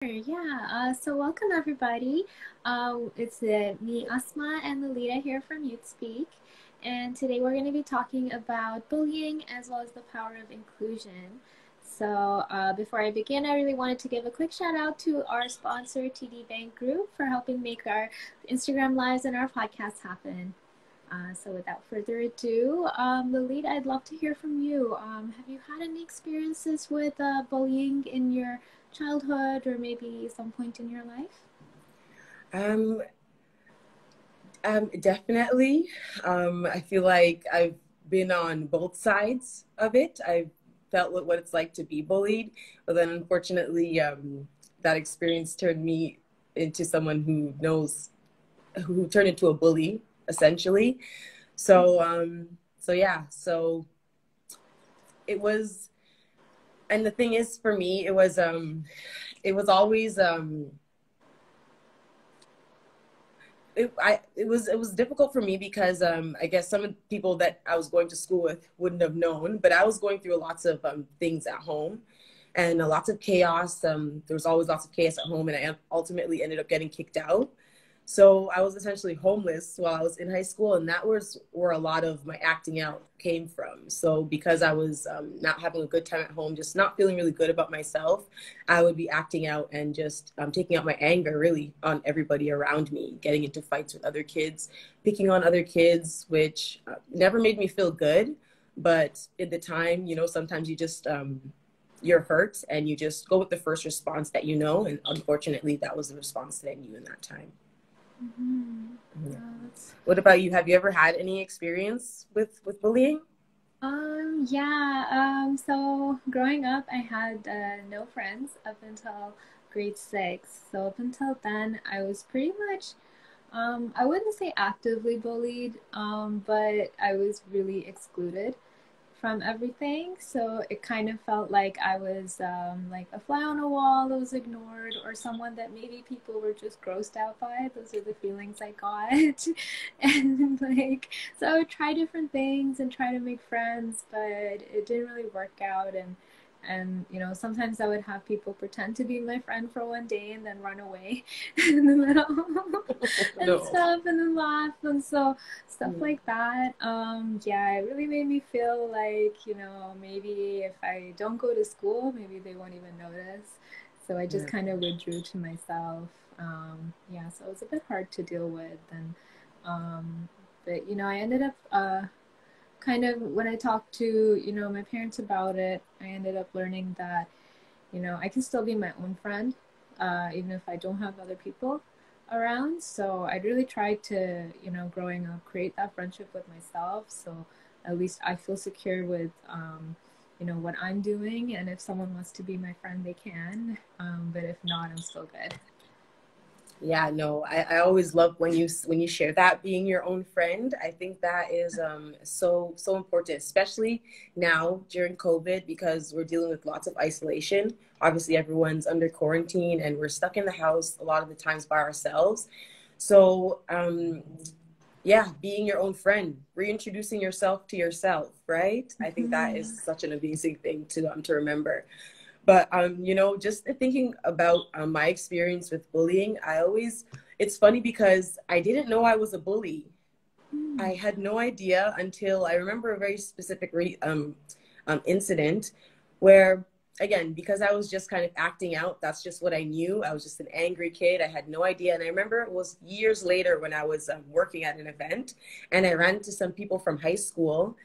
So welcome everybody. It's me, Asma, and Lolita here from YouthSpeak. And today we're going to be talking about bullying as well as the power of inclusion. Before I begin, I really wanted to give a quick shout out to our sponsor, TD Bank Group, for helping make our Instagram lives and our podcast happen. So without further ado, Lolita, I'd love to hear from you. Have you had any experiences with bullying in your childhood or maybe some point in your life? Um, Definitely. I feel like I've been on both sides of it. I've felt what it's like to be bullied, but then unfortunately, that experience turned me into someone who turned into a bully, essentially. So it was, and the thing is, for me, it was always, it was difficult for me because I guess some of the people that I was going to school with wouldn't have known, but I was going through lots of things at home and lots of chaos. There was always lots of chaos at home, and I ultimately ended up getting kicked out. So I was essentially homeless while I was in high school, and that was where a lot of my acting out came from. So because I was not having a good time at home, just not feeling really good about myself, I would be acting out and just taking out my anger really on everybody around me, getting into fights with other kids, picking on other kids, which never made me feel good. But at the time, sometimes you just you're hurt and you just go with the first response that you know. And unfortunately, that was the response that I knew in that time. Mm-hmm. Yeah. What about you? Have you ever had any experience with bullying? So growing up, I had no friends up until grade six. So up until then, I was pretty much, I wouldn't say actively bullied, but I was really excluded from everything. So it kind of felt like I was like a fly on a wall that was ignored, or someone that maybe people were just grossed out by. Those are the feelings I got. And like, so I would try different things and try to make friends, but it didn't really work out. And sometimes I would have people pretend to be my friend for one day and then run away in the middle and No. stuff, and then laugh. And so stuff Mm. like that. Yeah, it really made me feel like, maybe if I don't go to school, maybe they won't even notice. So I just Yeah. kind of withdrew to myself. Yeah, so it was a bit hard to deal with. And but I ended up kind of, when I talked to my parents about it, I ended up learning that I can still be my own friend, even if I don't have other people around. So I'd really try to, growing up, create that friendship with myself. So at least I feel secure with, what I'm doing. And if someone wants to be my friend, they can. But if not, I'm still good. Yeah, no, I always love when you share that, being your own friend. I think that is so important, especially now during COVID, because we're dealing with lots of isolation. Obviously, everyone's under quarantine and we're stuck in the house a lot of the times by ourselves. So yeah, being your own friend, reintroducing yourself to yourself, right? I think that is Mm-hmm. such an amazing thing to remember. But just thinking about my experience with bullying, it's funny because I didn't know I was a bully. I had no idea until I remember a very specific incident where, again, because I was just kind of acting out, that's just what I knew. I was just an angry kid. I had no idea. And I remember it was years later when I was working at an event and I ran into some people from high school.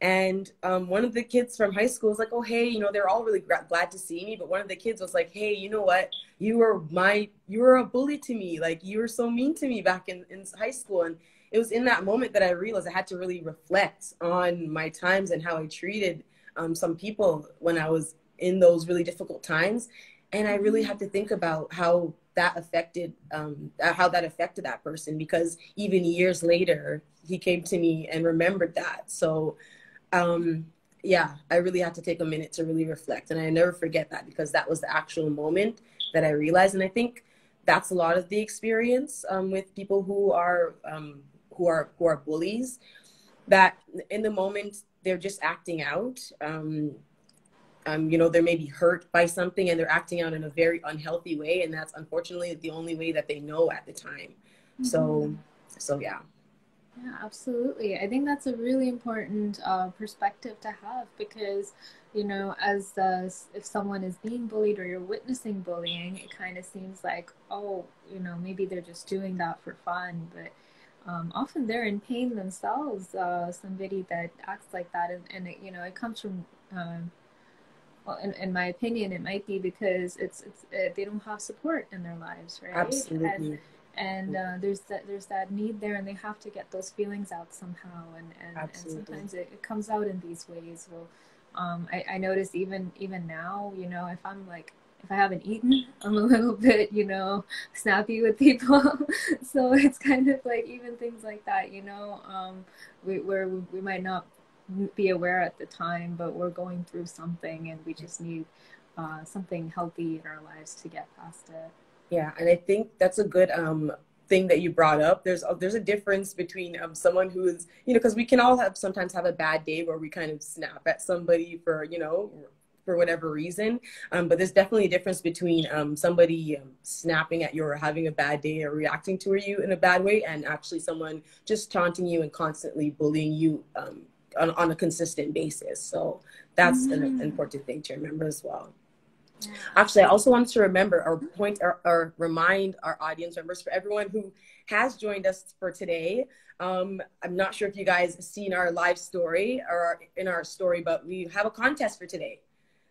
And one of the kids from high school was like, oh, hey, they're all really glad to see me. But one of the kids was like, hey, you know what? You were a bully to me. Like, you were so mean to me back in high school. And it was in that moment that I realized I had to really reflect on my times and how I treated some people when I was in those really difficult times. And I really Mm-hmm. had to think about how that affected that person, because even years later, he came to me and remembered that. So um, yeah, I really had to take a minute to really reflect. And I never forget that, because that was the actual moment that I realized. And I think that's a lot of the experience with people who are bullies, that in the moment they're just acting out. you know, they may be hurt by something and they're acting out in a very unhealthy way. And that's unfortunately the only way that they know at the time. Mm-hmm. So yeah. Yeah, absolutely. I think that's a really important perspective to have because, you know, as if someone is being bullied or you're witnessing bullying, it kind of seems like, oh, you know, maybe they're just doing that for fun, but often they're in pain themselves. Somebody that acts like that, and it, you know, it comes from, well, in my opinion, it might be because they don't have support in their lives, right? Absolutely. And there's that need there, and they have to get those feelings out somehow, and Absolutely. sometimes it comes out in these ways. Well, I notice even now, you know, if I'm like if I haven't eaten, I'm a little bit, you know, snappy with people. So it's kind of like even things like that, you know, we might not be aware at the time, but we're going through something, and we just need something healthy in our lives to get past it. Yeah, and I think that's a good thing that you brought up. There's a difference between someone who is, you know, because we can all have sometimes have a bad day where we kind of snap at somebody for, you know, for whatever reason. But there's definitely a difference between somebody snapping at you or having a bad day or reacting to you in a bad way, and actually someone just taunting you and constantly bullying you on a consistent basis. So that's an Mm-hmm. important thing to remember as well. Yeah, Actually, I absolutely. also wanted to remember or point or remind our audience members, for everyone who has joined us for today. I'm not sure if you guys seen our live story or in our story, but we have a contest for today.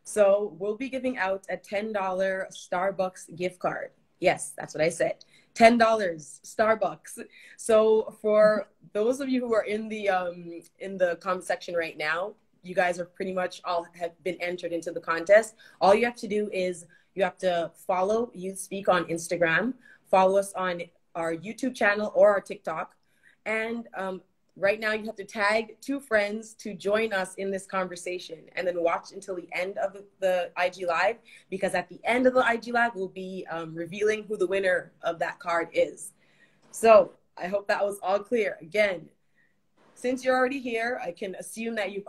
So we'll be giving out a $10 Starbucks gift card. Yes, that's what I said. $10 Starbucks. So for those of you who are in the comment section right now, you guys are pretty much all have been entered into the contest. All you have to do is you have to follow YouthSpeak on Instagram, follow us on our YouTube channel or our TikTok, and right now you have to tag 2 friends to join us in this conversation, and then watch until the end of the IG Live, because at the end of the IG Live, we'll be revealing who the winner of that card is. So I hope that was all clear. Again, since you're already here, I can assume that you're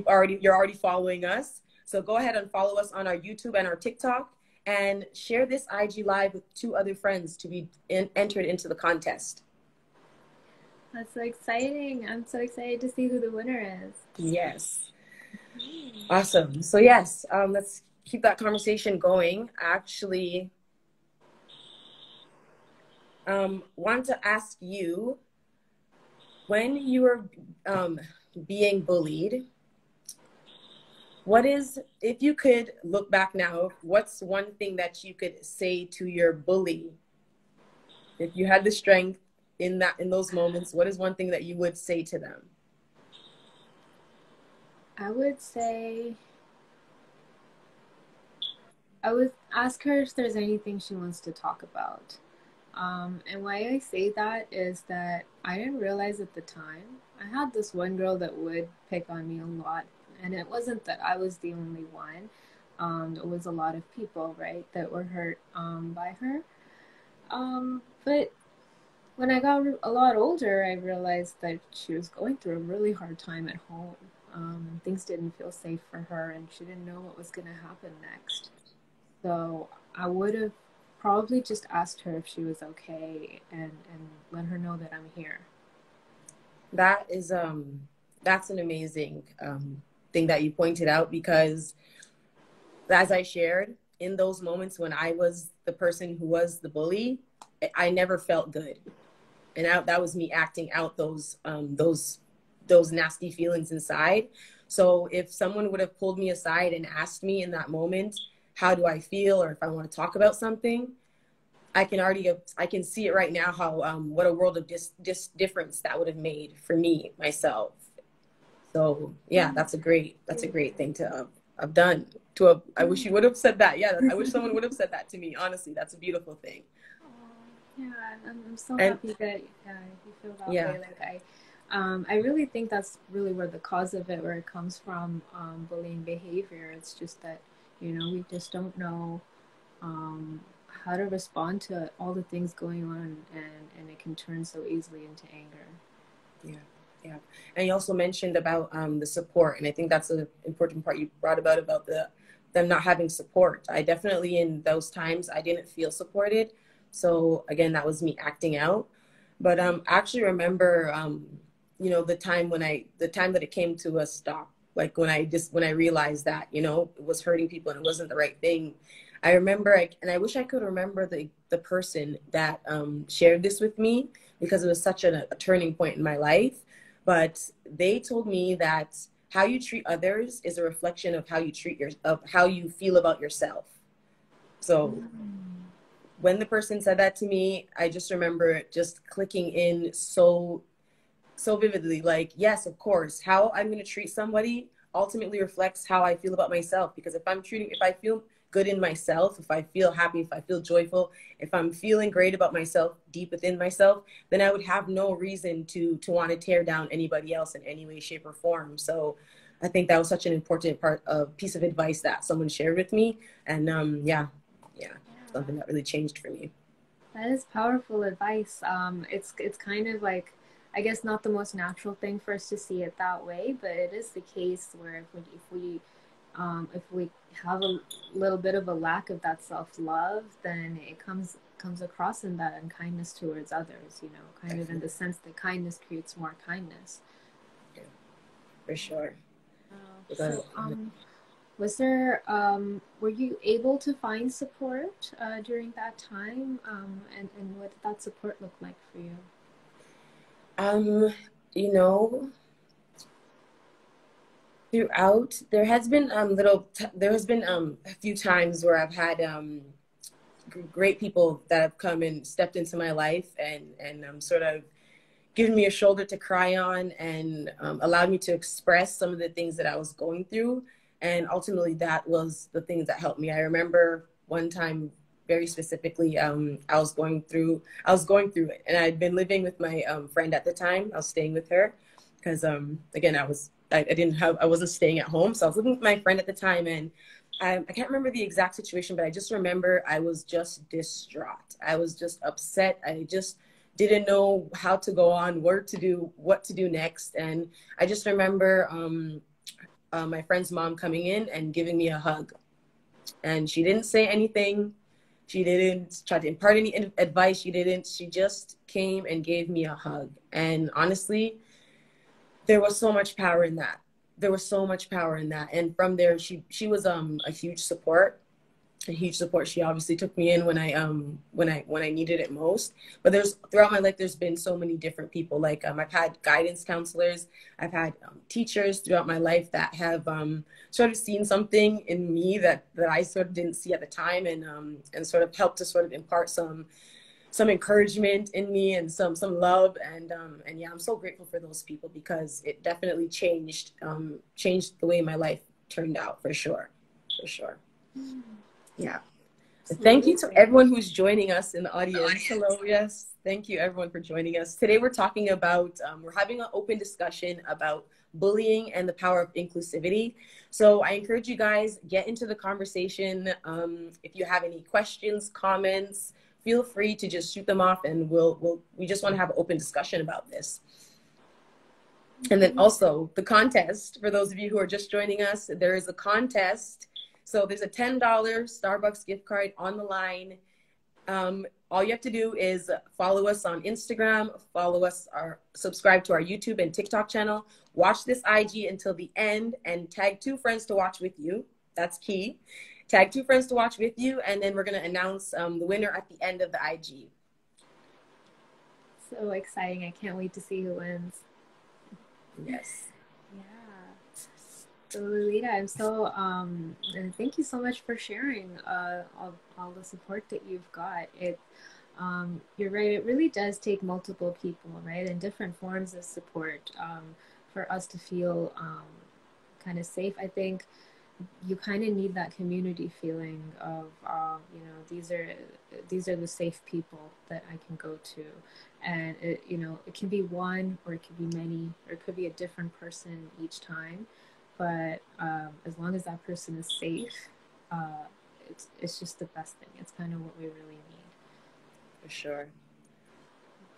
already following us. So go ahead and follow us on our YouTube and our TikTok, and share this IG Live with 2 other friends to be entered into the contest. That's so exciting. I'm so excited to see who the winner is. Yes. Awesome. So yes, let's keep that conversation going. Actually, want to ask you, when you were being bullied, what is, if you could look back now, what's one thing that you could say to your bully? If you had the strength in those moments, what is one thing that you would say to them? I would say I would ask her if there's anything she wants to talk about. And why I say that is that I didn't realize at the time. I had this one girl that would pick on me a lot, and it wasn't that I was the only one. There was a lot of people, right, that were hurt by her. But when I got a lot older, I realized that she was going through a really hard time at home. Things didn't feel safe for her, and she didn't know what was going to happen next. So I would have probably just asked her if she was okay, and let her know that I'm here. That is that's an amazing thing that you pointed out, because as I shared, in those moments when I was the person who was the bully, I never felt good, and that was me acting out those nasty feelings inside. So if someone would have pulled me aside and asked me in that moment, how do I feel, or if I want to talk about something, I can see it right now, how what a world of difference that would have made for me myself. So yeah, that's a great thing to have done. I wish you would have said that. Yeah, I wish someone would have said that to me. Honestly, that's a beautiful thing. Yeah, I'm so And happy that you feel that yeah, way. I really think that's really where the cause of it, where it comes from, bullying behavior. It's just that, you know, we just don't know um, how to respond to all the things going on, and it can turn so easily into anger. yeah. Yeah. And you also mentioned about the support. And I think that's an important part you brought about them not having support. I definitely, in those times, I didn't feel supported. So again, that was me acting out. But I actually remember, the time that it came to a stop, like when I realized that, it was hurting people and it wasn't the right thing. I remember, and I wish I could remember the person that shared this with me, because it was such a turning point in my life. But they told me that how you treat others is a reflection of of how you feel about yourself. So when the person said that to me, I just remember it just clicking in so vividly. Like, yes, of course, how I'm going to treat somebody ultimately reflects how I feel about myself. Because if I feel good in myself, if I feel happy, if I feel joyful, if I'm feeling great about myself deep within myself, then I would have no reason to want to tear down anybody else in any way, shape, or form. So I think that was such an important piece of advice that someone shared with me. And yeah, something that really changed for me. That is powerful advice. It's kind of like, I guess, not the most natural thing for us to see it that way, but it is the case where if we have a little bit of a lack of that self love, then it comes across in that unkindness towards others. Kind of in Definitely. the sense that kindness creates more kindness. Yeah, for sure. So, was there, were you able to find support during that time? And what did that support look like for you? Um, you know, throughout there has been a few times where I've had great people that have come and stepped into my life and sort of given me a shoulder to cry on and allowed me to express some of the things that I was going through. And ultimately, that was the things that helped me. I remember one time very specifically, I was going through it, and I'd been living with my friend at the time. I was staying with her because, again, I wasn't staying at home, so I was living with my friend at the time, and I can't remember the exact situation, but I just remember I was just distraught. I was just upset. I just didn't know how to go on, what to do next. And I just remember my friend's mom coming in and giving me a hug. And she didn't say anything. She didn't try to impart any advice. She didn't. She just came and gave me a hug. And honestly, there was so much power in that. There was so much power in that. And from there, she was a huge support, a huge support. She obviously took me in when I needed it most. But there's throughout my life, there's been so many different people. Like I've had guidance counselors, I've had teachers throughout my life that have sort of seen something in me that I sort of didn't see at the time, and sort of helped to sort of impart some encouragement in me and some love, and yeah, I'm so grateful for those people because it definitely changed the way my life turned out, for sure, for sure. Yeah. Thank you to Absolutely. everyone who's joining us in the audience. Hello, yes. Thank you, everyone, for joining us. Today, we're talking about, we're having an open discussion about bullying and the power of inclusivity. So I encourage you guys, get into the conversation. If you have any questions, comments, feel free to just shoot them off, and we just want to have an open discussion about this. And then also the contest, for those of you who are just joining us, there is a contest. So there's a $10 Starbucks gift card on the line. All you have to do is follow us on Instagram, subscribe to our YouTube and TikTok channel, watch this IG until the end, and tag 2 friends to watch with you. That's key. Tag 2 friends to watch with you, and then we're going to announce the winner at the end of the IG. So exciting. I can't wait to see who wins. Yes. Yeah. So Lolita, I'm so and thank you so much for sharing all the support that you've got. You're right, it really does take multiple people, right? And different forms of support for us to feel kind of safe. I think you kind of need that community feeling of these are the safe people that I can go to, and it can be one, or it could be many, or it could be a different person each time, but as long as that person is safe, it's just the best thing. It's kind of what we really need. For sure.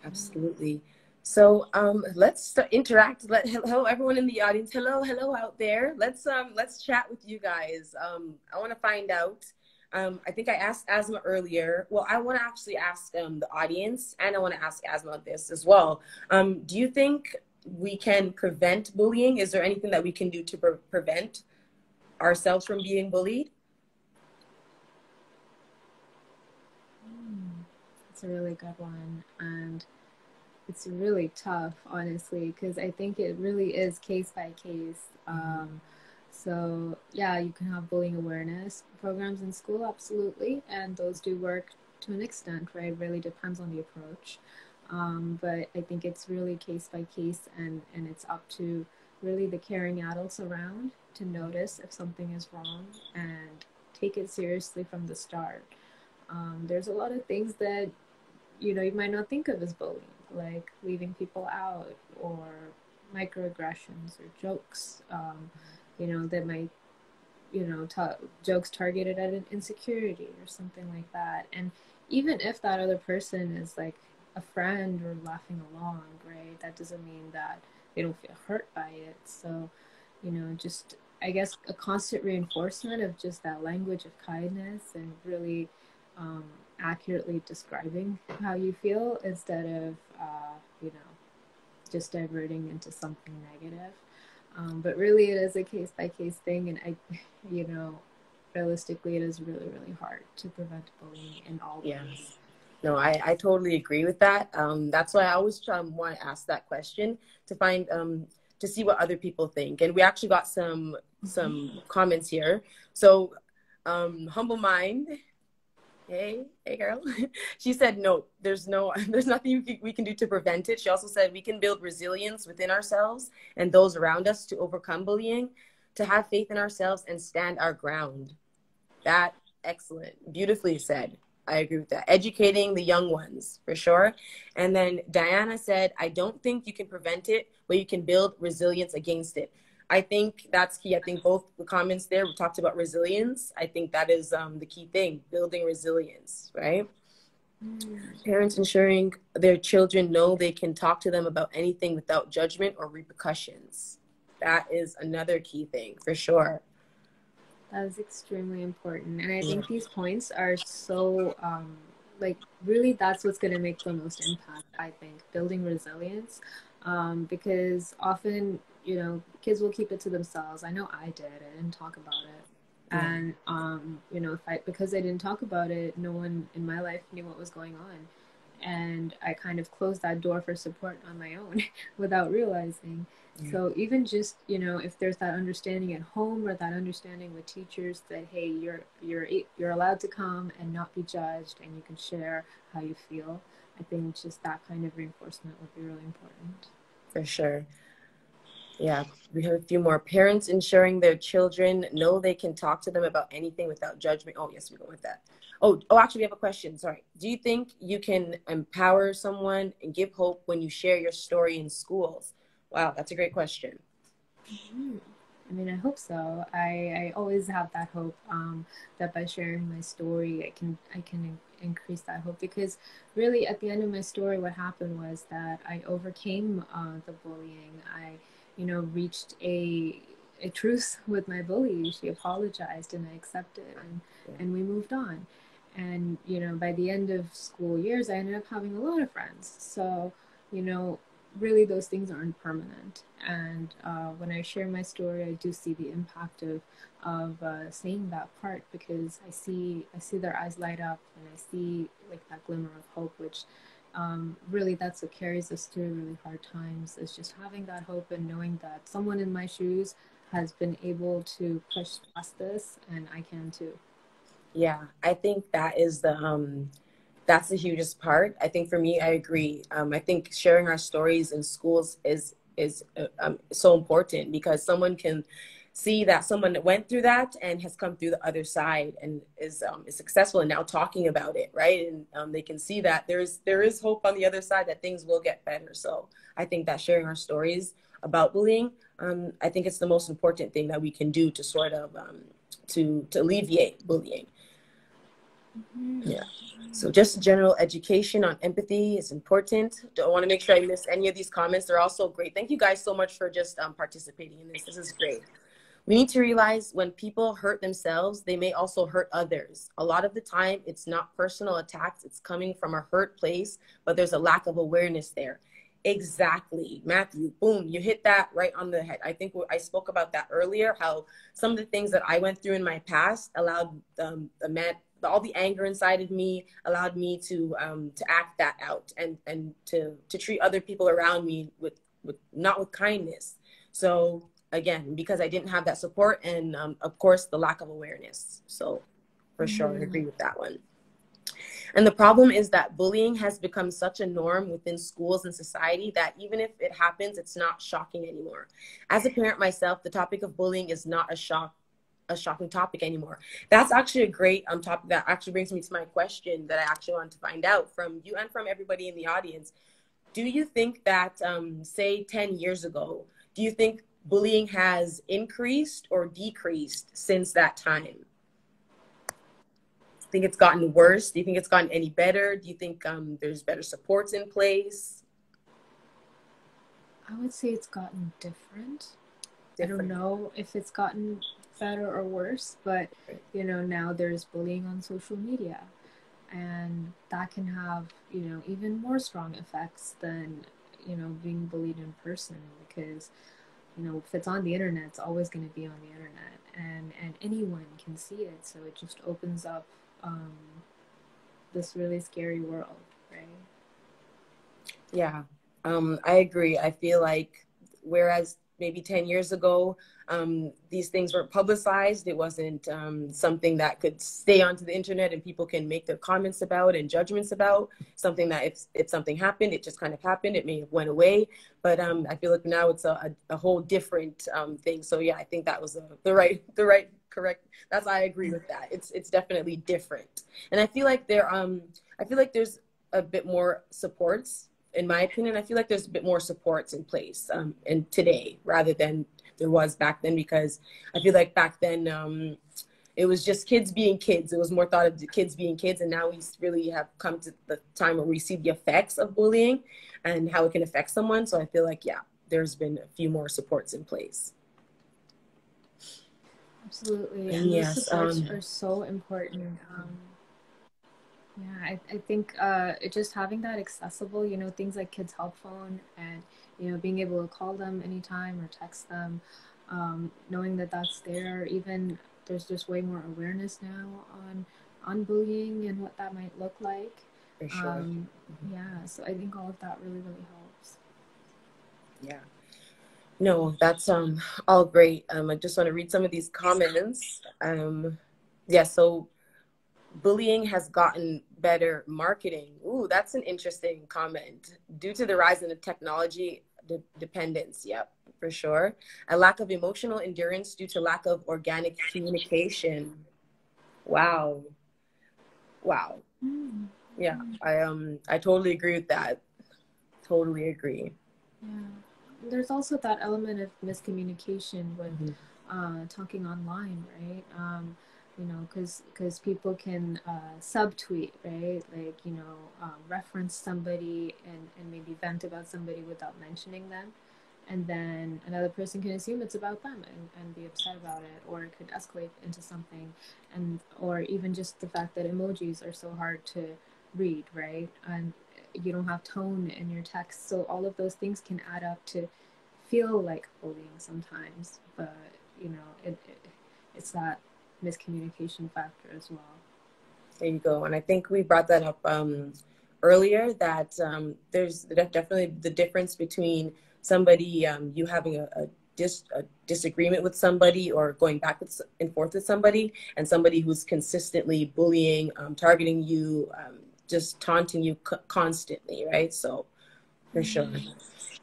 Absolutely. So let's interact. Hello, everyone in the audience. Hello, hello out there. Let's chat with you guys. I want to find out. I think I asked Asma earlier. Well, I want to actually ask the audience, and I want to ask Asma this as well. Do you think we can prevent bullying? Is there anything that we can do to prevent ourselves from being bullied? It's a really good one, and it's really tough, honestly, because I think it really is case by case. So yeah, you can have bullying awareness programs in school, absolutely, and those do work to an extent, right? It really depends on the approach. But I think it's really case by case, and it's up to really the caring adults around to notice if something is wrong and take it seriously from the start. There's a lot of things that you might not think of as bullying, like leaving people out or microaggressions or jokes, that might, jokes targeted at an insecurity or something like that. And even if that other person is like a friend or laughing along, right, that doesn't mean that they don't feel hurt by it. So, just, I guess, a constant reinforcement of just that language of kindness and really um, accurately describing how you feel instead of, just diverting into something negative. But really, it is a case by case thing, and you know, realistically, it is really, really hard to prevent bullying in all Yeah. ways. No, I totally agree with that. That's why I always want to ask that question to find to see what other people think. And we actually got some comments here. So Humble Mind, hey girl, she said no. There's nothing we can do to prevent it. She also said we can build resilience within ourselves and those around us to overcome bullying, to have faith in ourselves and stand our ground. That excellent. Beautifully said. I agree with that. Educating the young ones, for sure. And then Diana said, I don't think you can prevent it, but you can build resilience against it. I think that's key. I think both the comments there, we talked about resilience. I think that is the key thing, building resilience, right? Parents ensuring their children know they can talk to them about anything without judgment or repercussions. That is another key thing, for sure. That is extremely important. And I Yeah. think these points are so, like, really, that's what's going to make the most impact, I think, building resilience. Because often, kids will keep it to themselves. I know I did. I didn't talk about it. Yeah. And, because I didn't talk about it, no one in my life knew what was going on. And I kind of closed that door for support on my own without realizing. Yeah. So even just, if there's that understanding at home or that understanding with teachers that, hey, you're allowed to come and not be judged and you can share how you feel, I think just that kind of reinforcement would be really important. For sure. Yeah, we have a few more. Parents ensuring their children know they can talk to them about anything without judgment. Oh, yes, we go with that. Actually, we have a question. Sorry. Do you think you can empower someone and give hope when you share your story in schools? Wow, that's a great question. Mm. I mean, I hope so. I always have that hope, that by sharing my story, I can increase that hope, because really at the end of my story, what happened was that I overcame the bullying. I, reached a truce with my bully. She apologized and I accepted, and we moved on. And by the end of school years, I ended up having a lot of friends. So, you know, really those things aren't permanent. And when I share my story, I do see the impact of saying that part, because I see their eyes light up, and I see like that glimmer of hope, which really that's what carries us through really hard times, is just having that hope and knowing that someone in my shoes has been able to push past this, and I can too. Yeah, I think that's the hugest part. I think for me, I agree. I think sharing our stories in schools is so important, because someone can see that someone that went through that and has come through the other side and is successful and now talking about it, right? And they can see that there is hope on the other side, that things will get better. So I think that sharing our stories about bullying, I think it's the most important thing that we can do to sort of to alleviate bullying. Mm-hmm. Yeah. So just general education on empathy is important. Don't want to make sure I miss any of these comments. They're also great. Thank you guys so much for just participating in this. This is great. We need to realize when people hurt themselves, they may also hurt others. A lot of the time, it's not personal attacks. It's coming from a hurt place, but there's a lack of awareness there. Exactly. Matthew, boom, you hit that right on the head. I think I spoke about that earlier, how some of the things that I went through in my past allowed all the anger inside of me allowed me to act that out and to treat other people around me with not with kindness. So again, because I didn't have that support and of course the lack of awareness. So for sure, I Mm-hmm. agree with that one. And the problem is that bullying has become such a norm within schools and society that even if it happens, it's not shocking anymore. As a parent myself, the topic of bullying is not a shocking topic anymore. That's actually a great topic that actually brings me to my question that I actually want to find out from you and from everybody in the audience. Do you think that, say, 10 years ago, do you think bullying has increased or decreased since that time? Think it's gotten worse? Do you think it's gotten any better? Do you think there's better supports in place? I would say it's gotten different. I don't Different. know if it's gotten better or worse, but now there's bullying on social media, and that can have, even more strong effects than, being bullied in person, because, if it's on the internet, it's always going to be on the internet, and anyone can see it. So it just opens up um, this really scary world, right? Yeah, I agree. I feel like whereas maybe 10 years ago, these things weren't publicized. It wasn't something that could stay onto the internet and people can make their comments about and judgments about. Something that if something happened, it just kind of happened. It may have went away. But I feel like now it's a whole different thing. So yeah, I think that was the right correct. That's I agree with that. It's definitely different. And I feel like there's a bit more supports in my opinion. I feel like there's a bit more supports in place in today rather than there was back then, because I feel like back then it was just kids being kids. It was more thought of the kids being kids, and now we really have come to the time where we see the effects of bullying and how it can affect someone. So I feel like yeah, there's been a few more supports in place. Absolutely, And and those yes, supports are so important. Yeah, I think it just having that accessible, things like Kids Help Phone, and being able to call them anytime or text them, knowing that that's there. Even there's just way more awareness now on bullying and what that might look like. for sure. Um, yeah, so I think all of that really really helps. Yeah. No, that's all great. I just want to read some of these comments. Yeah, so bullying has gotten better marketing. Ooh, that's an interesting comment. Due to the rise in the technology dependence. Yep, for sure. A lack of emotional endurance due to lack of organic communication. Wow. Wow. Mm, Yeah, mm, I totally agree with that. Totally agree. yeah, there's also that element of miscommunication with Mhm. talking online, right? Because people can subtweet, right? Like, reference somebody and maybe vent about somebody without mentioning them. And then another person can assume it's about them and be upset about it, or it could escalate into something. And or even just the fact that emojis are so hard to read, right? And you don't have tone in your text. So all of those things can add up to feel like bullying sometimes, but it's that miscommunication factor as well. There you go. And I think we brought that up earlier that there's definitely the difference between somebody, you having a disagreement with somebody or going back and forth with somebody, and somebody who's consistently bullying, targeting you, just taunting you constantly, right? So for sure.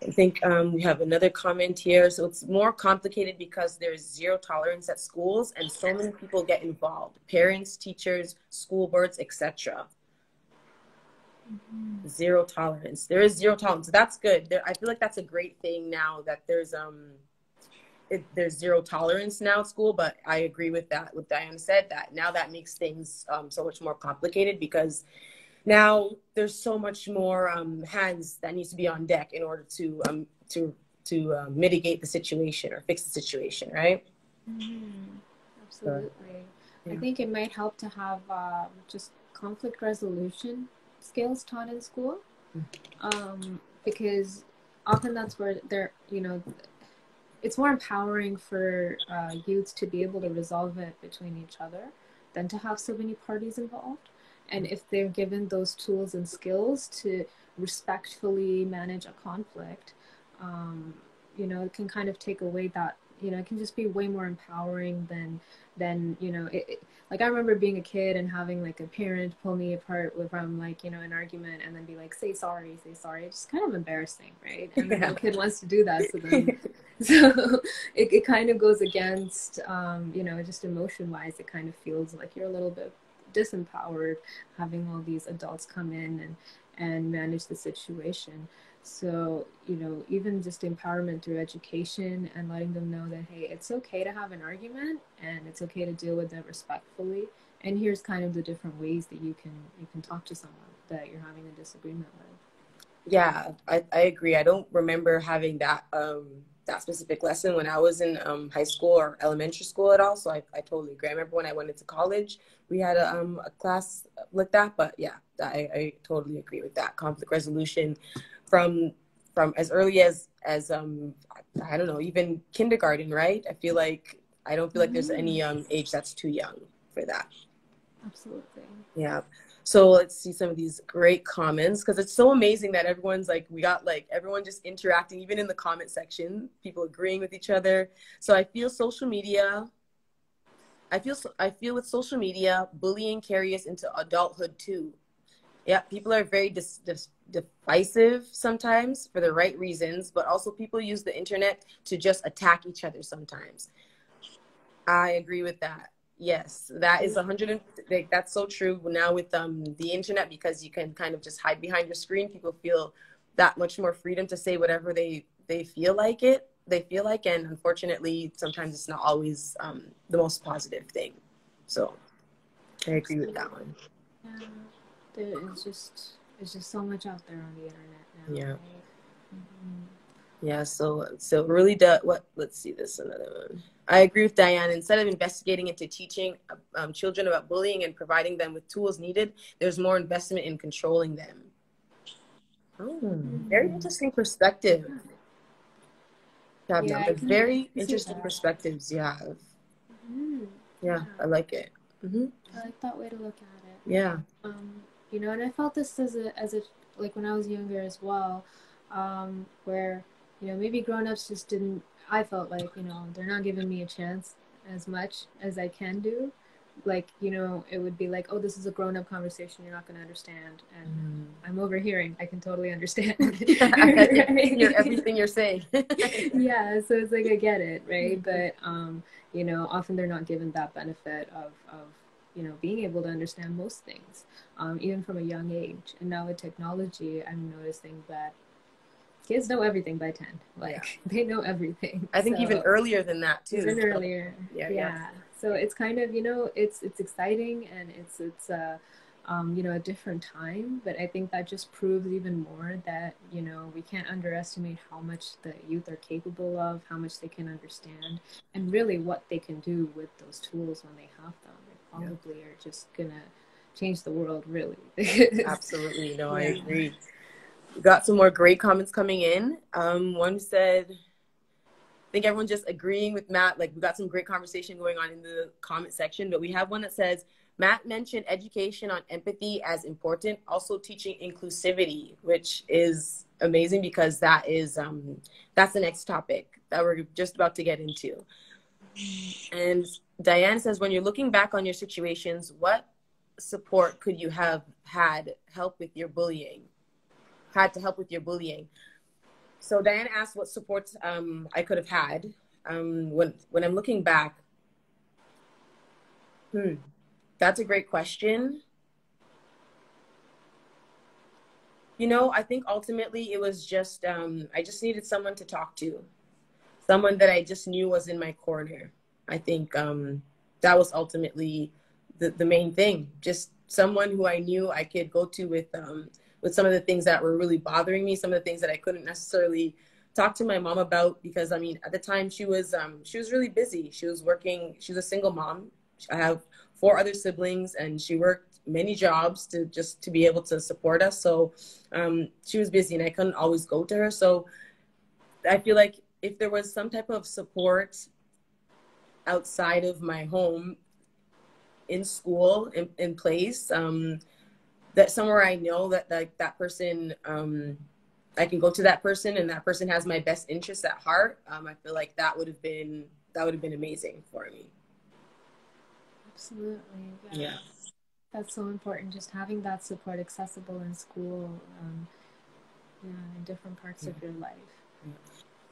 I think we have another comment here. So it's more complicated because there's zero tolerance at schools and so many people get involved. Parents, teachers, school boards, etc. Mm-hmm. Zero tolerance. There is zero tolerance. So that's good. I feel like that's a great thing now that there's there's zero tolerance now at school, but I agree with that. What Diana said, that now that makes things so much more complicated, because now there's so much more hands that needs to be on deck in order to mitigate the situation or fix the situation, right? Absolutely. I Yeah. think it might help to have just conflict resolution skills taught in school, because often that's where they're, it's more empowering for youths to be able to resolve it between each other than to have so many parties involved. And if they're given those tools and skills to respectfully manage a conflict, um, it can kind of take away that, it can just be way more empowering than like I remember being a kid and having like a parent pull me apart from like, an argument and then be like, say sorry, say sorry. It's just kind of embarrassing, right? And then Yeah. no kid wants to do that. So it kind of goes against, just emotion wise, it kind of feels like you're a little bit disempowered having all these adults come in and manage the situation. So, even just empowerment through education and letting them know that, hey, it's okay to have an argument and it's okay to deal with it respectfully. And here's kind of the different ways that you can talk to someone that you're having a disagreement with. Yeah, I agree. I don't remember having that specific lesson when I was in high school or elementary school at all. So I totally agree. I remember when I went into college, we had a class like that. But yeah, I totally agree with that. Conflict resolution from as early as I don't know, even kindergarten, right? I don't feel like there's any age that's too young for that. Absolutely. Yeah. So let's see some of these great comments, because it's so amazing that everyone's like, we got like everyone just interacting, even in the comment section, people agreeing with each other. So I feel with social media, bullying carries into adulthood too. Yeah, people are very divisive sometimes for the right reasons, but also people use the internet to just attack each other sometimes. I agree with that. Yes, that is 100. Like, that's so true now with the internet, because you can kind of just hide behind your screen. People feel that much more freedom to say whatever they feel like and unfortunately, sometimes it's not always the most positive thing. So I agree with that one. Yeah, there is just there's just so much out there on the internet now, Yeah. right? Mm-hmm. Yeah, so really, let's see this another one. I agree with Diane. Instead of investigating into teaching children about bullying and providing them with tools needed, there's more investment in controlling them. Oh, very interesting perspective. Yeah, Yeah, I they're can very see interesting that. perspectives. Yeah, yeah, Yeah, I like it. I like that way to look at it. Yeah. And I felt this as a like when I was younger as well, where maybe grown-ups just didn't. I felt like they're not giving me a chance as much as I can do. Like it would be like, oh, this is a grown-up conversation, you're not going to understand, and I'm overhearing. I can totally understand. I can hear Right? everything you're saying. Yeah, so it's like I get it, right? But often they're not given that benefit of being able to understand most things, even from a young age. And now with technology, I'm noticing that kids know everything by 10. Yeah. Like they know everything. I think even So earlier than that too. even So, earlier, yeah, yeah. yeah. So it's kind of it's exciting, and it's a different time. But I think that just proves even more that we can't underestimate how much the youth are capable of, how much they can understand, and really what they can do with those tools when they have them. They Yeah. probably are just gonna change the world, really. Absolutely. No, I Yeah. agree. We got some more great comments coming in. One said, I think everyone's just agreeing with Matt. Like, we got some great conversation going on in the comment section, but we have one that says, Matt mentioned education on empathy as important, also teaching inclusivity, which is amazing because that's the next topic that we're just about to get into. And Diane says, when you're looking back on your situations, what support could you have had to help with your bullying? So Diane asked what supports I could have had. When I'm looking back, that's a great question. I think ultimately it was just I just needed someone to talk to. someone that I just knew was in my corner. I think that was ultimately the main thing. Just someone who I knew I could go to with some of the things that were really bothering me, some of the things that I couldn't necessarily talk to my mom about, because I mean, at the time she was really busy. She was working. She was a single mom. I have 4 other siblings, and she worked many jobs to be able to support us. So she was busy, and I couldn't always go to her. So I feel like if there was some type of support outside of my home, in school, in place, that somewhere I know that that person, I can go to that person, and that person has my best interests at heart. I feel like that would have been amazing for me. Absolutely. Yeah. Yeah. That's so important, just having that support accessible in school, yeah, in different parts of your life.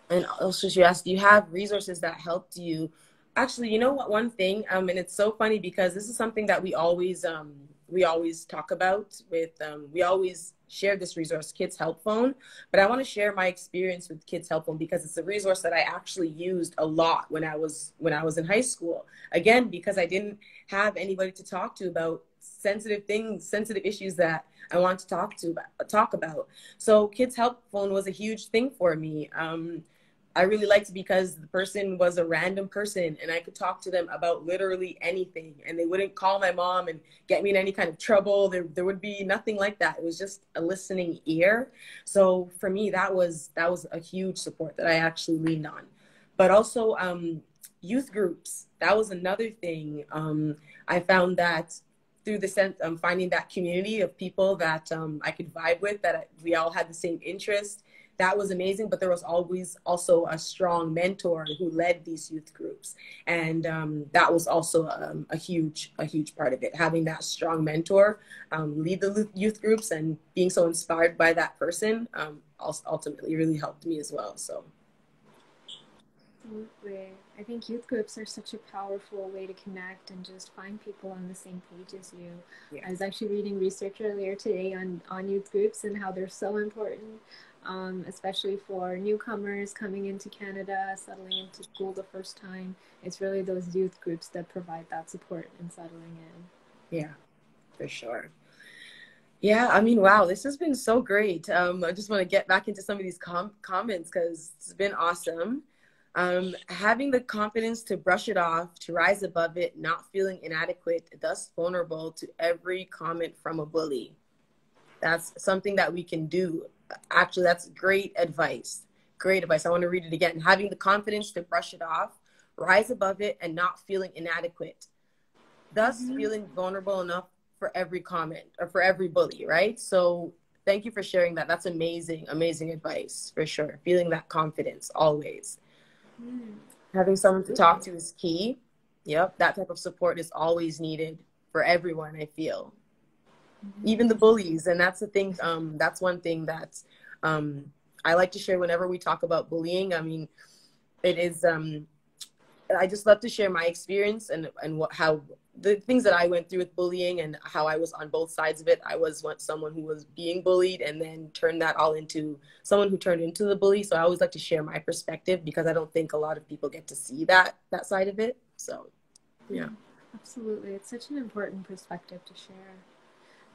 And also she asked, do you have resources that helped you? Actually, you know what, one thing, and it's so funny because this is something that we always talk about with, we always share this resource, Kids Help Phone, but I want to share my experience with Kids Help Phone because it's a resource that I actually used a lot when I was in high school. Again, because I didn't have anybody to talk to about sensitive things, sensitive issues that I want to talk about. So Kids Help Phone was a huge thing for me. I really liked it because the person was a random person, and I could talk to them about literally anything, and they wouldn't call my mom and get me in any kind of trouble. There would be nothing like that. It was just a listening ear. So for me, that was a huge support that I actually leaned on. But also youth groups, that was another thing. I found that through the sense of finding that community of people that I could vibe with, that we all had the same interest. That was amazing, but there was always also a strong mentor who led these youth groups, and that was also a huge part of it. Having that strong mentor lead the youth groups and being so inspired by that person ultimately really helped me as well. So. Absolutely. I think youth groups are such a powerful way to connect and just find people on the same page as you. Yeah. I was actually reading research earlier today on youth groups and how they're so important, especially for newcomers coming into Canada, settling into school the first time. It's really those youth groups that provide that support and settling in. Yeah, for sure. Yeah, I mean, wow, this has been so great. I just want to get back into some of these comments because it's been awesome. Having the confidence to brush it off, to rise above it, not feeling inadequate, thus vulnerable to every comment from a bully. That's something that we can do. Actually, that's great advice. Great advice. I want to read it again. Having the confidence to brush it off, rise above it, and not feeling inadequate, thus feeling vulnerable enough for every comment or for every bully, right? So thank you for sharing that. That's amazing advice for sure. Feeling that confidence always. Having someone to talk to is key. Yep, that type of support is always needed for everyone, I feel. Even the bullies. And that's the thing, that's one thing that I like to share whenever we talk about bullying. I mean, it is, I just love to share my experience and how the things that I went through with bullying and how I was on both sides of it. I was once someone who was being bullied and then turned that all into someone who turned into the bully. So I always like to share my perspective because I don't think a lot of people get to see that side of it. So, yeah. Absolutely. It's such an important perspective to share.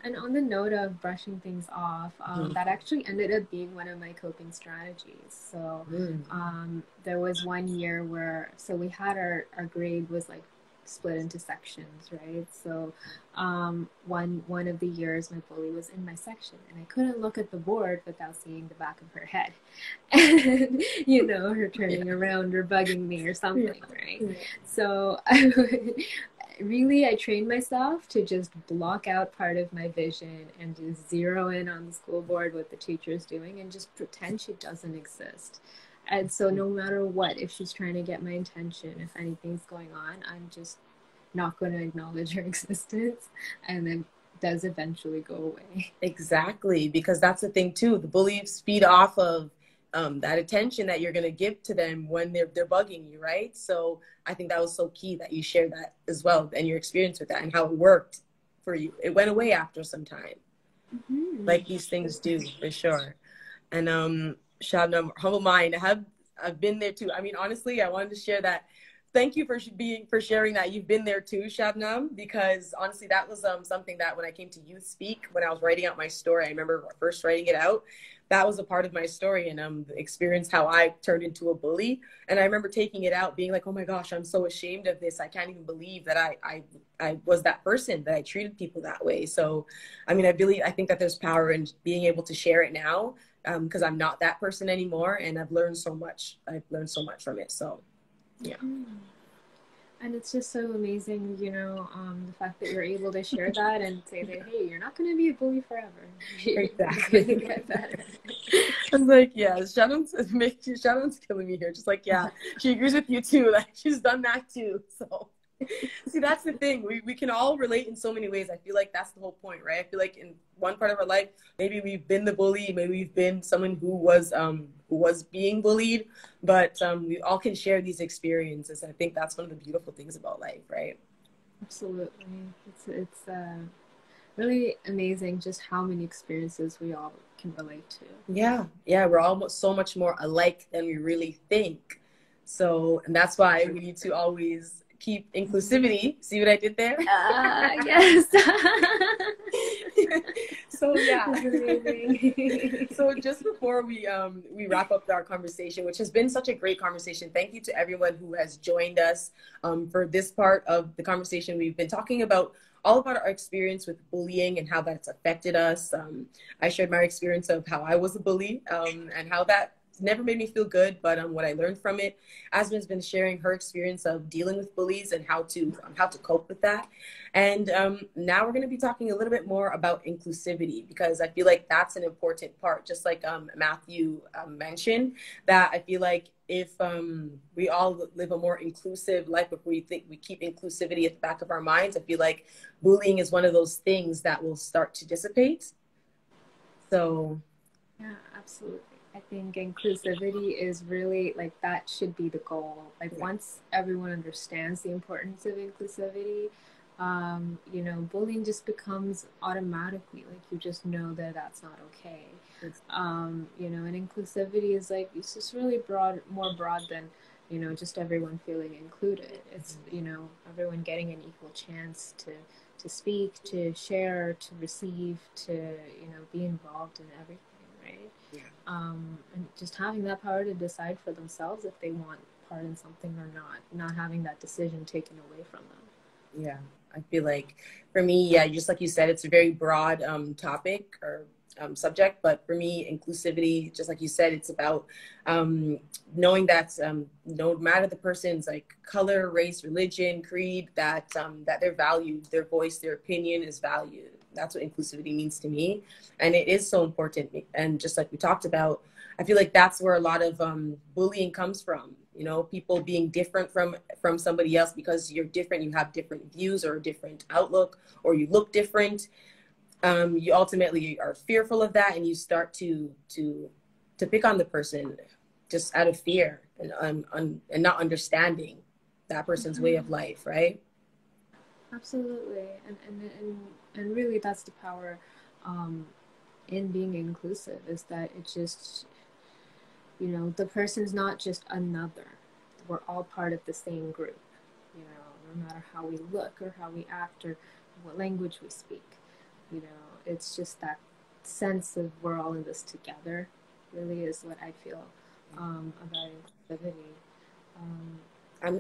And on the note of brushing things off, that actually ended up being one of my coping strategies. So there was one year where, so we had our grade was like split into sections, right? So one of the years my bully was in my section and I couldn't look at the board without seeing the back of her head. And, you know, her turning around or bugging me or something, right? So I trained myself to just block out part of my vision and just zero in on the school board, what the teacher is doing, and just pretend she doesn't exist. And so no matter what, if she's trying to get my attention, if anything's going on, I'm just not going to acknowledge her existence, and then does eventually go away. Exactly, because that's the thing too. The bullies feed off of that attention that you're going to give to them when they're bugging you, right? So I think that was so key that you share that as well and your experience with that and how it worked for you. It went away after some time, like these things do, for sure. And Shabnam, humble mind, I've been there too. I mean, honestly, I wanted to share that. Thank you for sharing that. You've been there too, Shabnam, because honestly, that was something that when I came to YouthSpeak, when I was writing out my story, I remember first writing it out. That was a part of my story, and experienced how I turned into a bully. And I remember taking it out, being like, "Oh my gosh, I'm so ashamed of this. I can't even believe that I was that person, that I treated people that way." So, I mean, I think that there's power in being able to share it now, because I'm not that person anymore, and I've learned so much. I've learned so much from it. So, yeah. And it's just so amazing, you know, the fact that you're able to share that and say that, hey, you're not going to be a bully forever. You're going to Exactly. get better. I was like, yeah, Shannon's killing me here. Just like, yeah, she agrees with you too. Like, she's done that too. So, see, that's the thing. We can all relate in so many ways. I feel like that's the whole point, right? I feel like in one part of our life, maybe we've been the bully, maybe we've been someone who was being bullied, but we all can share these experiences. I think that's one of the beautiful things about life, right? Absolutely. It's really amazing just how many experiences we all can relate to. Yeah, yeah, we're almost so much more alike than we really think. So, and that's why we need to always keep inclusivity. See what I did there? Yes. So yeah. That's amazing. So just before we wrap up our conversation, which has been such a great conversation, thank you to everyone who has joined us for this part of the conversation. We've been talking about all about our experience with bullying and how that's affected us. I shared my experience of how I was a bully, and how that never made me feel good, but what I learned from it. Asmin's been sharing her experience of dealing with bullies and how to cope with that. And now we're going to be talking a little bit more about inclusivity, because I feel like that's an important part, just like Matthew mentioned, that I feel like if we all live a more inclusive life, if we think we keep inclusivity at the back of our minds, I feel like bullying is one of those things that will start to dissipate. So Yeah, absolutely. I think inclusivity is really like that should be the goal. Like yeah. once everyone understands the importance of inclusivity, you know, bullying just becomes automatically like you just know that that's not okay. You know, and inclusivity is like it's just really broad, more broad than you know just everyone feeling included. It's you know everyone getting an equal chance to speak, to share, to receive, to you know be involved in everything, right? Yeah. And just having that power to decide for themselves if they want part in something or not having that decision taken away from them. Yeah, I feel like for me, yeah, just like you said, it's a very broad topic or subject. But for me, inclusivity, just like you said, it's about knowing that no matter the person's like color, race, religion, creed, that they're valued, their voice, their opinion is valued. That's what inclusivity means to me, and it is so important. And just like we talked about, I feel like that's where a lot of bullying comes from. You know, people being different from somebody else because you're different, you have different views or a different outlook, or you look different. You ultimately are fearful of that, and you start to pick on the person just out of fear and not understanding that person's way of life, right? Absolutely, and really that's the power in being inclusive is that it just you know the person's not just another. We're all part of the same group. You know, no matter how we look or how we act or what language we speak. You know, it's just that sense of we're all in this together. Really is what I feel about inclusivity. I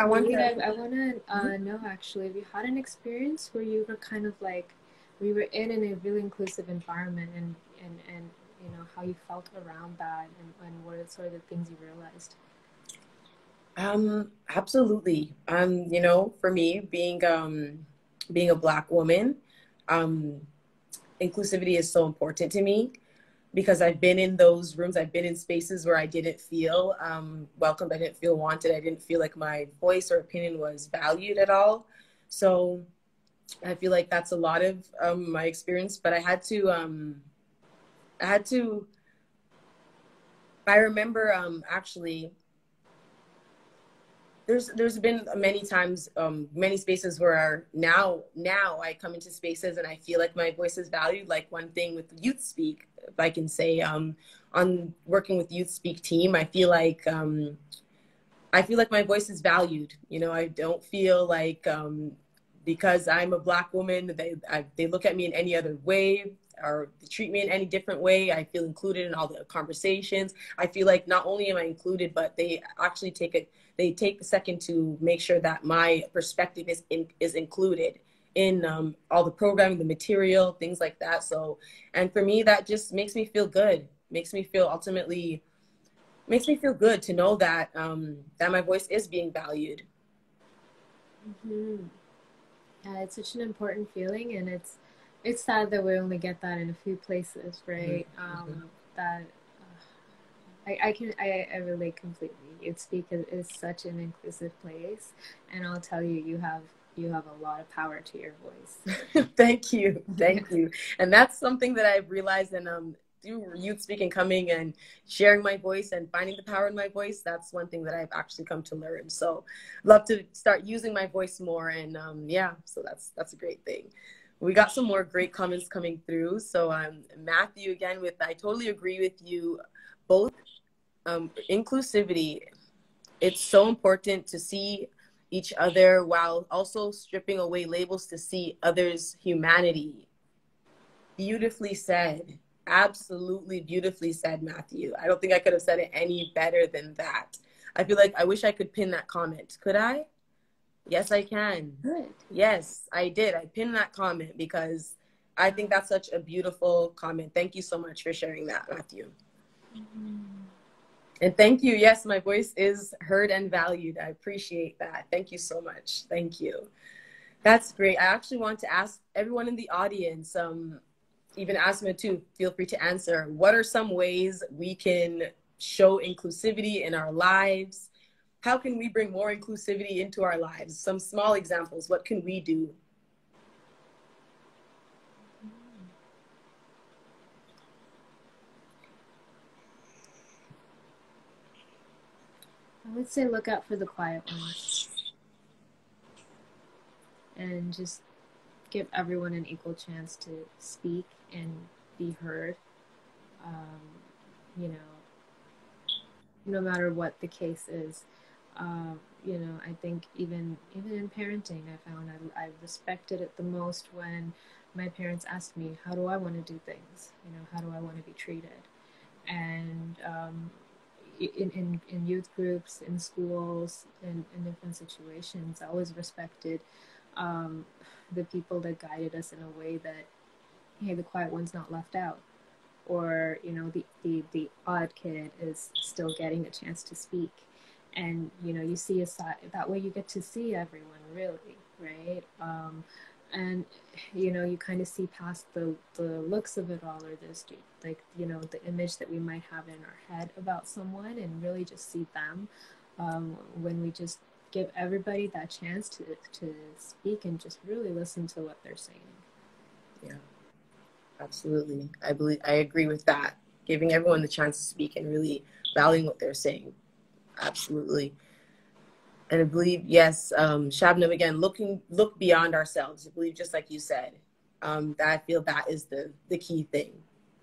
want Really, to. I want to know actually, have you had an experience where you were kind of like, we were in a really inclusive environment and you know, how you felt around that and what are sort of the things you realized? Absolutely. You know, for me, being a Black woman, um, inclusivity is so important to me because I've been in those rooms, I've been in spaces where I didn't feel welcomed, I didn't feel wanted, I didn't feel like my voice or opinion was valued at all. So I feel like that's a lot of my experience, but I had to, I remember actually There's been many times, many spaces where now I come into spaces and I feel like my voice is valued. Like one thing with YouthSpeak, if I can say, on working with YouthSpeak team, I feel like my voice is valued. You know, I don't feel like, because I'm a Black woman, they look at me in any other way or they treat me in any different way. I feel included in all the conversations. I feel like not only am I included, but they actually take a second to make sure that my perspective is included in, all the programming, the material, things like that. So, and for me, that just makes me feel good. Makes me feel good to know that, that my voice is being valued. Mm-hmm. Yeah, it's such an important feeling, and it's sad that we only get that in a few places, right? Mm-hmm. That I relate completely. YouthSpeak is such an inclusive place, and I'll tell you, you have a lot of power to your voice. Thank you, Yeah. thank you. And that's something that I've realized, and through youth speaking, coming and sharing my voice and finding the power in my voice, that's one thing that I've actually come to learn. So love to start using my voice more, and yeah, so that's a great thing. We got some more great comments coming through. So Matthew again with, I totally agree with you both. Inclusivity, it's so important to see each other while also stripping away labels to see others' humanity. Beautifully said. Absolutely beautifully said, Matthew. I don't think I could have said it any better than that. I feel like I wish I could pin that comment. Could I? Yes, I can. Good. Yes, I did. I pinned that comment because I think that's such a beautiful comment. Thank you so much for sharing that, Matthew. Mm-hmm. And thank you. Yes, my voice is heard and valued. I appreciate that. Thank you so much. Thank you. That's great. I actually want to ask everyone in the audience, even Asma too, feel free to answer. What are some ways we can show inclusivity in our lives? How can we bring more inclusivity into our lives? Some small examples. What can we do? I would say look out for the quiet ones and just give everyone an equal chance to speak and be heard. Um, you know, no matter what the case is. I think even in parenting, I found I respected it the most when my parents asked me, "How do I want to do things? How do I want to be treated?" And in youth groups, in schools, in different situations, I always respected um, the people that guided us in a way that, hey, the quiet one's not left out, or the odd kid is still getting a chance to speak, and you see a side that way, you get to see everyone really, right? And you kind of see past the looks of it all, or this, like, the image that we might have in our head about someone, and really just see them, when we just give everybody that chance to speak and just really listen to what they're saying. Yeah, absolutely. I agree with that. Giving everyone the chance to speak and really valuing what they're saying. Absolutely. And I believe, yes, Shabnam, again, look beyond ourselves. I believe, just like you said, that I feel that is the key thing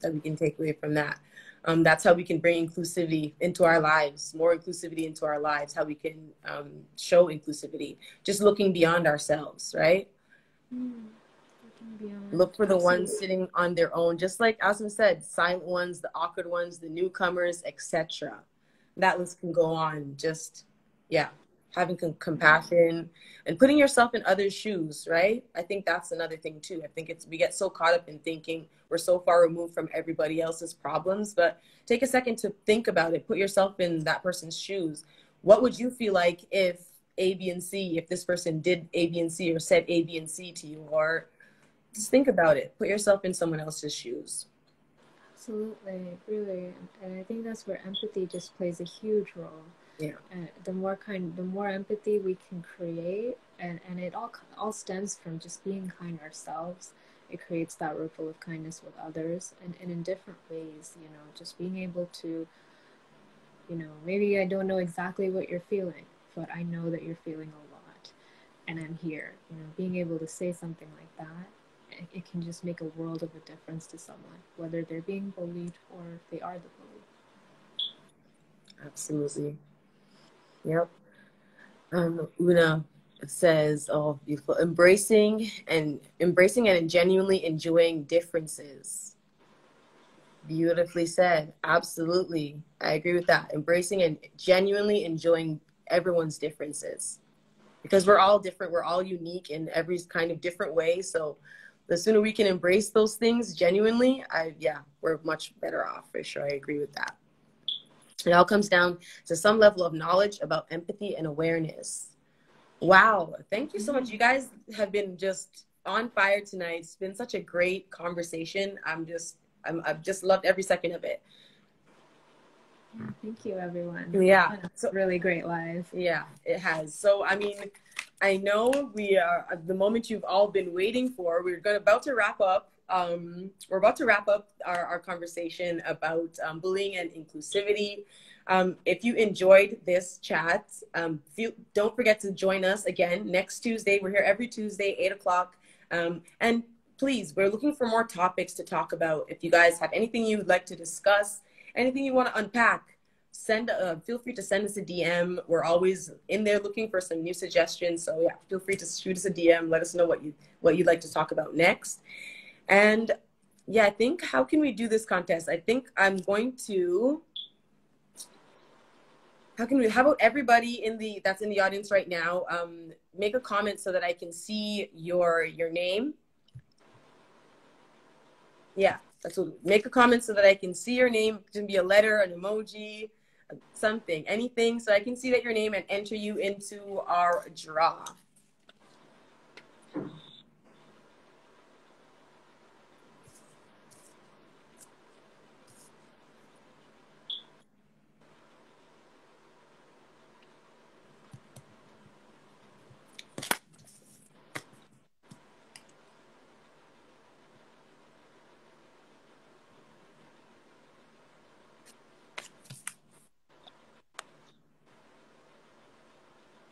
that we can take away from that. That's how we can bring inclusivity into our lives, more inclusivity into our lives, how we can, show inclusivity, just looking beyond ourselves, right? Mm, looking beyond, Look for the ones absolutely. sitting on their own, just like Asma said, silent ones, the awkward ones, the newcomers, etc. That list can go on. Just, yeah, having compassion and putting yourself in others' shoes, right? I think that's another thing too. I think we get so caught up in thinking we're so far removed from everybody else's problems, but take a second to think about it. Put yourself in that person's shoes. What would you feel like if A, B, and C, if this person did A, B, and C, or said A, B, and C to you? Or just think about it. Put yourself in someone else's shoes. Absolutely, really, and I think that's where empathy just plays a huge role. Yeah. And the more empathy we can create, and it all stems from just being kind ourselves. It creates that ripple of kindness with others, and in different ways. Just being able to, maybe I don't know exactly what you're feeling, but I know that you're feeling a lot and I'm here. You know, being able to say something like that, it can just make a world of a difference to someone, whether they're being bullied or if they are the bully. Absolutely. Yep. Una says, "Oh, beautiful! Embracing and genuinely enjoying differences." Beautifully said. Absolutely, I agree with that. Embracing and genuinely enjoying everyone's differences, because we're all different. We're all unique in every kind of different way. So, the sooner we can embrace those things genuinely, we're much better off for sure. I agree with that. It all comes down to some level of knowledge about empathy and awareness. Wow. Thank you so much. You guys have been just on fire tonight. It's been such a great conversation. I've just loved every second of it. Thank you, everyone. Yeah. It's really great live. Yeah, it has. So, I mean, I know we are the moment you've all been waiting for. About to wrap up. We're about to wrap up our conversation about bullying and inclusivity. If you enjoyed this chat, don't forget to join us again next Tuesday. We're here every Tuesday, 8 o'clock. And please, we're looking for more topics to talk about. If you guys have anything you would like to discuss, anything you want to unpack, feel free to send us a DM. We're always in there looking for some new suggestions. So yeah, feel free to shoot us a DM. Let us know what you'd like to talk about next. And yeah, I think, how can we do this contest? I think I'm going to, how about everybody that's in the audience right now, make a comment so that I can see your name. Yeah, make a comment so that I can see your name. It can be a letter, an emoji, something, anything, so I can see that your name and enter you into our draw.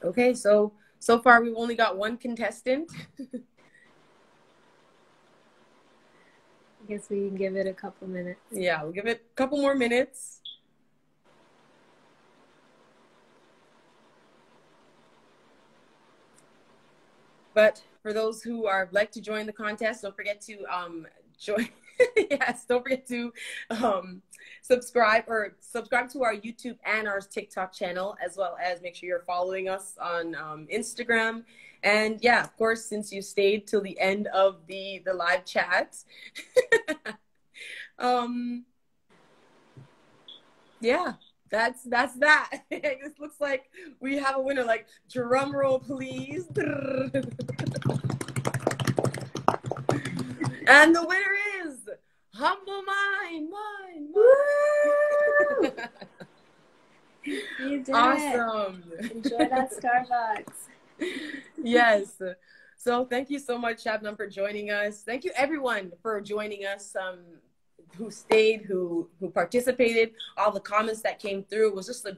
Okay, so far we've only got one contestant. I guess we can give it a couple minutes. Yeah, we'll give it a couple more minutes. But for those who like to join the contest, don't forget to join. Yes, don't forget to subscribe to our YouTube and our TikTok channel, as well as make sure you're following us on Instagram. And yeah, of course, since you stayed till the end of the live chat, yeah, that's that. This looks like we have a winner. Like, drum roll, please. And the winner is Humble Mind. You did awesome. Enjoy that Starbucks. Yes. So thank you so much, Shabnam, for joining us. Thank you, everyone, for joining us. Who stayed, who participated, all the comments that came through. It was just a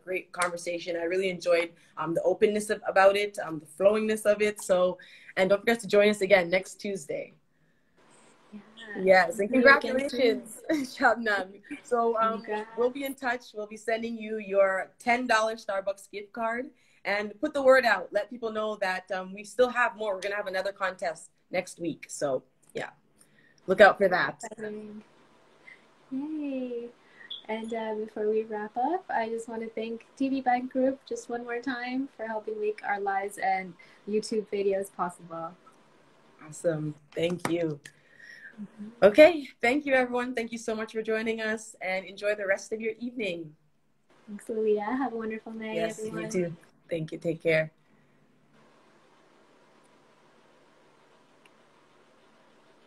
great conversation. I really enjoyed the openness about it, the flowingness of it. So, and don't forget to join us again next Tuesday. Yes, and congratulations, Shabnam. So we'll be in touch. We'll be sending you your $10 Starbucks gift card, and put the word out. Let people know that we still have more. We're going to have another contest next week. So yeah, look out for that. Yay. And before we wrap up, I just want to thank TV Bank Group just one more time for helping make our lives and YouTube videos possible. Awesome. Thank you. Okay. Thank you, everyone. Thank you so much for joining us, and enjoy the rest of your evening. Thanks, Leah. Have a wonderful night, yes, everyone. You too. Thank you. Take care.